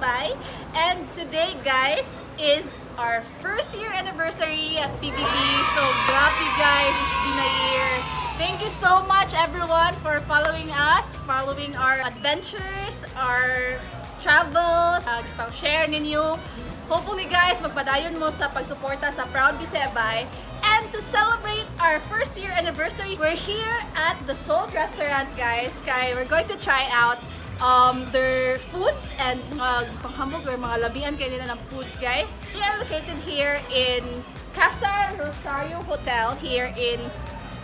Bai, and today guys is our first year anniversary at PBB. So grabe guys, it's been a year. Thank you so much everyone for following us, following our adventures, our travels, pang-share ninyo. Hopefully guys, magpadayon mo sa pagsuporta sa Proud Bisaya Bai. And to celebrate our first year anniversary, we're here at the Salt Restaurant guys. Kaya we're going to try out their foods and panghambog or mga labian kayo nila ng foods guys. We are located here in Casa Rosario Hotel here in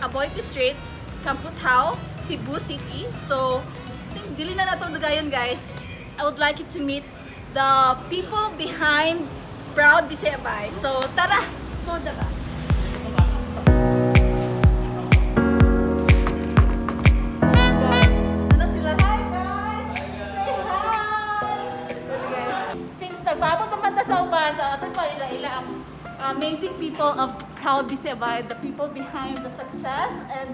Aboite Street, Camputao, Cebu City. So, dili na nato dugayon guys. I would like you to meet the people behind Proud Bisaya Bai. So, tara! So, tara! Nagpaabot naman ta sa uban, sa atin pa ila-ila ang amazing people of Proud Bisaya Bai, the people behind the success and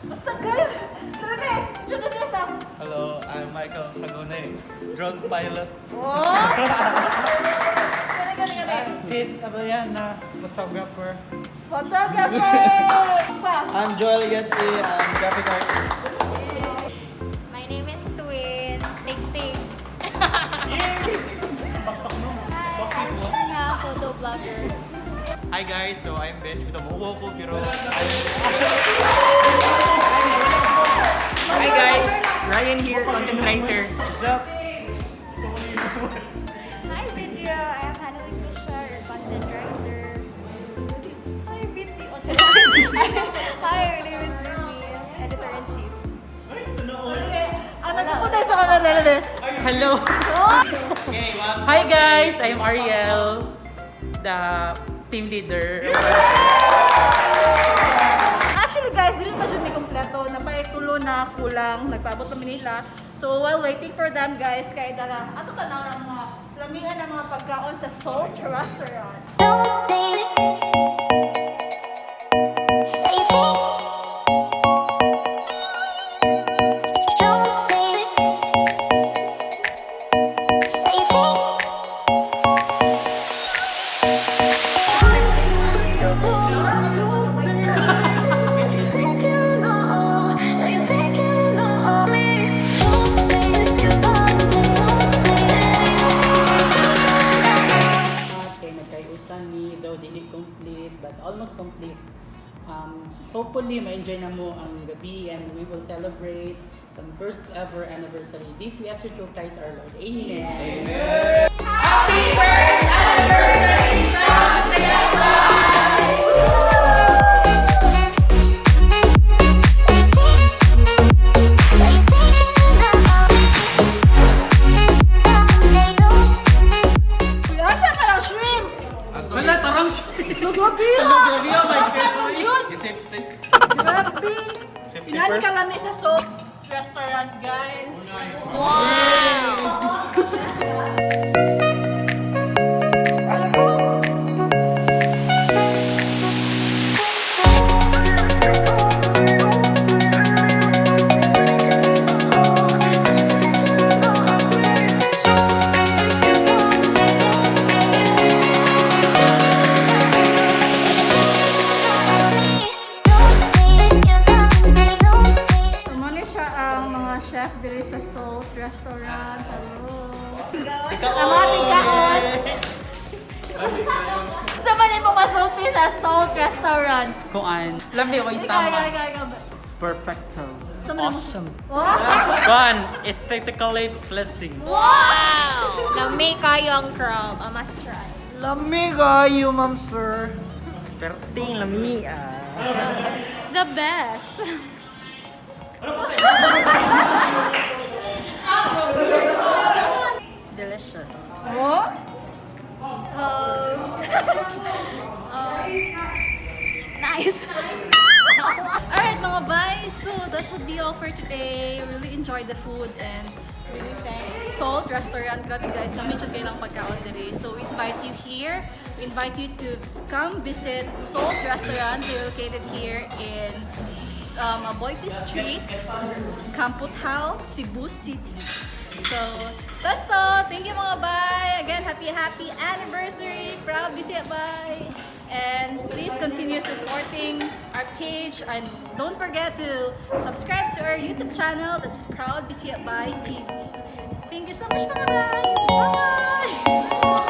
basta guys, talaga introduce yourself. Hello, I'm Michael Sagone, drone pilot. Oh! Gani. Pete Abayana, photographer. Photographer! I'm Joel Gaspi, I'm graphic artist. My name is Twin. Ting. I'm Shana, photo blogger. Hi guys, so I'm Benj with a mobile ko pero Hi guys, Ryan here, content writer. What's up? Hi, Video. I'm handling the show, content writer. Hi, Video. Hi, my name is Ruby, editor-in-chief. Ano sa punta sa kamera? Hello. Hi guys, I'm Ariel, the team leader. Actually guys, dili pa dyan may kompleto. Napaitulo na kulang. Nagpaabot kami nila. So while waiting for them guys, kaya dala, ato ka na ang mga lamihan ng mga pagkaon sa Salt Restaurant. But almost complete. Hopefully, ma-enjoy na mo ang gabi and we will celebrate some first ever anniversary. This we ask you to Christ our Lord. Amen. Amen. Happy first anniversary, Proud Bisaya Bai! Asa ka ng shrimp? Wala, tarang siya. Grabe Grabe yan, my friend. Safety. Grabe! Safety Pinali first. ka lang sa Salt Restaurant guys. Chef diri sa Salt Restaurant. Hello. Sa mga tigaon. Sa man mo masulti sa Salt Restaurant. Kuan. Lami ko isama. Perfecto. Awesome. Wow! One, aesthetically pleasing. Wow! Lami kayo ang crab. I must try. Lami kayo, ma'am sir. Perting lami The best. Delicious. What? Nice. Alright mga bay, so that would be all for today. Really enjoyed the food and really thank Salt Restaurant. Grabe guys, na-mention kayo ng pagkaon today. So we invite you here. We invite you to come visit Salt Restaurant. They're located here in Aboite Street, Camputao, Cebu City. So, that's all. Thank you mga bay. Again, happy anniversary, Proud Bisaya Bai. And please continue supporting our page. And don't forget to subscribe to our YouTube channel. That's ProudbisayabaiTV. Thank you so much mga bay. Bye!